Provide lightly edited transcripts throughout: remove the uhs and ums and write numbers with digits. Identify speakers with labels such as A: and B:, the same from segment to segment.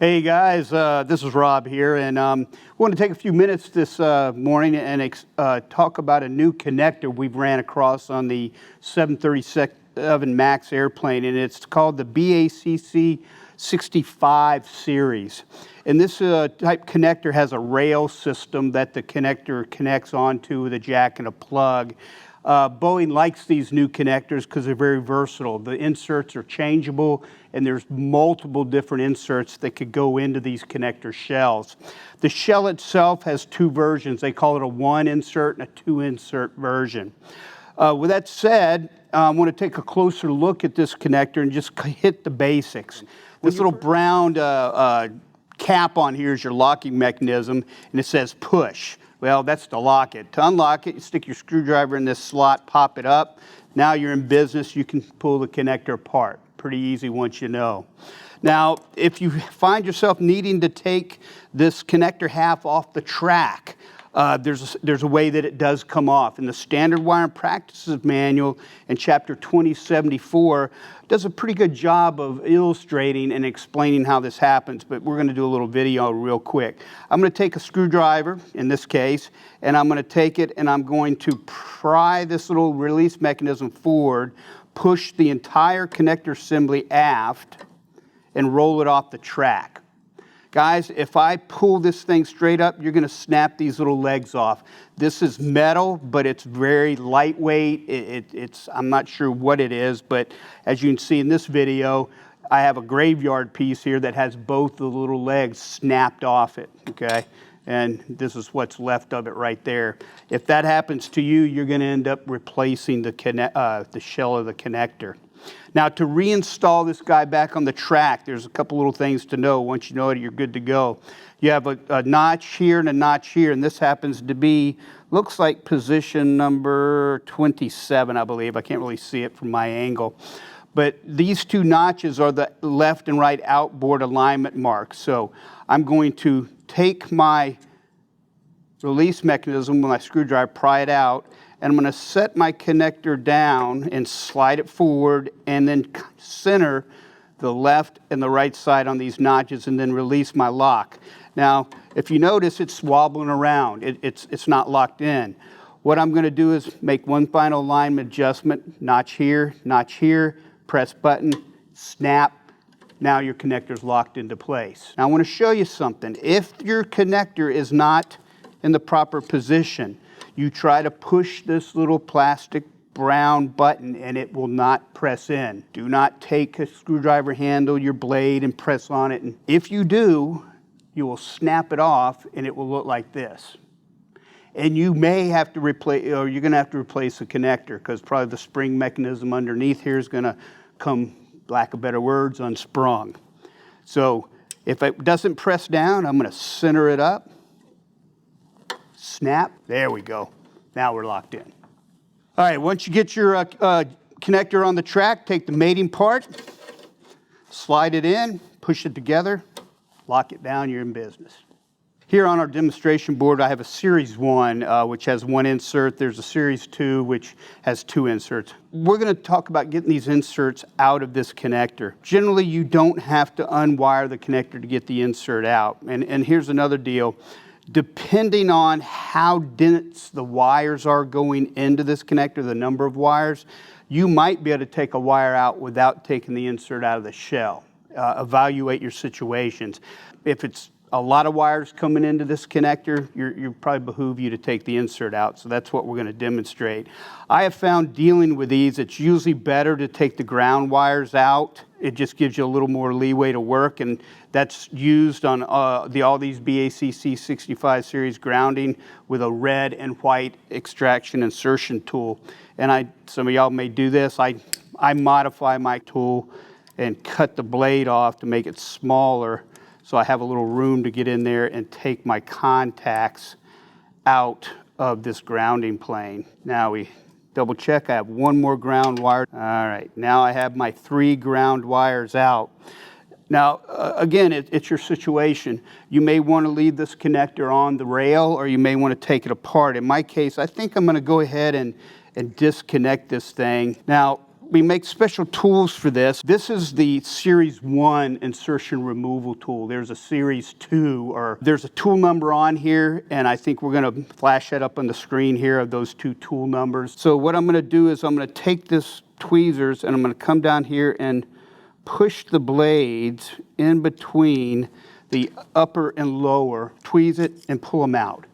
A: Hey guys, this is Rob here, and I want to take a few minutes this morning and talk about a new connector we've ran across on the 737 MAX airplane, and it's called the BACC65 series. And this type connector has a rail system that the connector connects onto with a jack and a plug. Boeing likes these new connectors because they're very versatile. The inserts are changeable, and there's multiple different inserts that could go into these connector shells. The shell itself has two versions. They call it a one insert and a two insert version. With that said, I want to take a closer look at this connector and just hit the basics. This little brown cap on here is your locking mechanism, and it says push. Well, that's to lock it. To unlock it, you stick your screwdriver in this slot, pop it up. Now you're in business. You can pull the connector apart. Pretty easy once you know. Now, if you find yourself needing to take this connector half off the track, there's a way that it does come off. In the Standard Wiring Practices Manual in Chapter 2074 does a pretty good job of illustrating and explaining how this happens, but we're going to do a little video real quick. I'm going to take a screwdriver, in this case, and I'm going to take it and I'm going to pry this little release mechanism forward, push the entire connector assembly aft, and roll it off the track. Guys, if I pull this thing straight up, you're going to snap these little legs off. This is metal, but it's very lightweight. I'm not sure what it is, but as you can see in this video, I have a graveyard piece here that has both the little legs snapped off it, okay? And this is what's left of it right there. If that happens to you, you're going to end up replacing the shell of the connector. Now, to reinstall this guy back on the track, there's a couple little things to know. Once you know it, you're good to go. You have a notch here and a notch here, and this happens to be, looks like position number 27, I believe. I can't really see it from my angle. But these two notches are the left and right outboard alignment marks. So I'm going to take my release mechanism with my screwdriver, pry it out, and I'm going to set my connector down and slide it forward and then center the left and the right side on these notches and then release my lock. Now, if you notice, it's wobbling around. It's not locked in. What I'm going to do is make one final alignment adjustment, notch here, press button, snap. Now your connector's locked into place. Now I want to show you something. If your connector is not in the proper position, you try to push this little plastic brown button and it will not press in. Do not take a screwdriver handle, your blade, and press on it. And if you do, you will snap it off and it will look like this. And you may have to replace, or you're going to have to replace the connector because probably the spring mechanism underneath here is going to come, lack of better words, unsprung. So if it doesn't press down, I'm going to center it up. Snap, there we go. Now we're locked in. All right, once you get your connector on the track, take the mating part, slide it in, push it together, lock it down, you're in business. Here on our demonstration board, I have a Series 1, which has one insert. There's a Series 2, which has two inserts. We're going to talk about getting these inserts out of this connector. Generally, you don't have to unwire the connector to get the insert out. And here's another deal. Depending on how dense the wires are going into this connector, the number of wires, you might be able to take a wire out without taking the insert out of the shell. Evaluate your situations. If it's a lot of wires coming into this connector, you probably behoove you to take the insert out. So that's what we're going to demonstrate. I have found dealing with these, it's usually better to take the ground wires out. It just gives you a little more leeway to work, and that's used on all these BACC65 series grounding with a red and white extraction insertion tool. And some of y'all may do this. I modify my tool and cut the blade off to make it smaller, so I have a little room to get in there and take my contacts out of this grounding plane. Now we double check, I have one more ground wire. All right, now I have my 3 ground wires out. Now, again, it's your situation. You may want to leave this connector on the rail, or you may want to take it apart. In my case, I think I'm going to go ahead and disconnect this thing. Now, we make special tools for this. This is the Series 1 insertion removal tool. There's a Series 2, or there's a tool number on here, and I think we're going to flash that up on the screen here of those 2 tool numbers. So what I'm going to do is I'm going to take this tweezers and I'm going to come down here and push the blades in between the upper and lower, tweeze it and pull them out.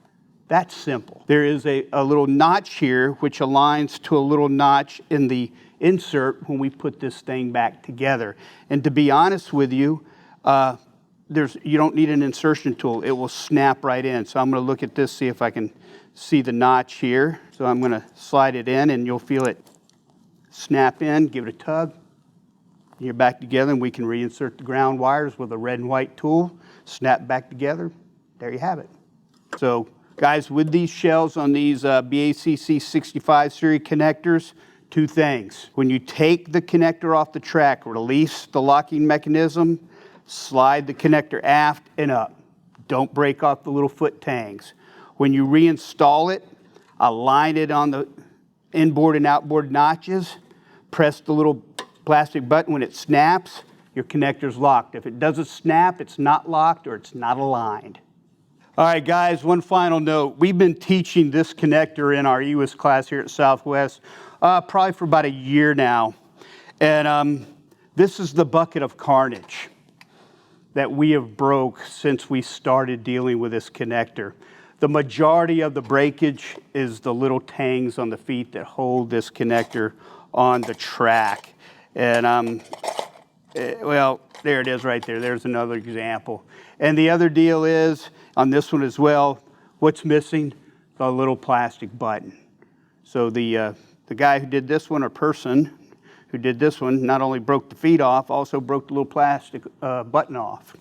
A: That's simple. There is a little notch here which aligns to a little notch in the insert when we put this thing back together. And to be honest with you, you don't need an insertion tool. It will snap right in. So I'm going to look at this, see if I can see the notch here. So I'm going to slide it in and you'll feel it snap in, give it a tug. You're back together and we can reinsert the ground wires with a red and white tool, snap back together. There you have it. So guys, with these shells on these BACC65 series connectors, 2 things. When you take the connector off the track, release the locking mechanism, slide the connector aft and up. Don't break off the little foot tangs. When you reinstall it, align it on the inboard and outboard notches, press the little plastic button. When it snaps, your connector's locked. If it doesn't snap, it's not locked or it's not aligned. All right, guys, one final note. We've been teaching this connector in our EWIS class here at Southwest probably for about a year now. And this is the bucket of carnage that we have broke since we started dealing with this connector. The majority of the breakage is the little tangs on the feet that hold this connector on the track. And well, there it is right there. There's another example. And the other deal is, on this one as well, what's missing? The little plastic button. So the guy who did this one, or person who did this one, not only broke the feet off, also broke the little plastic button off.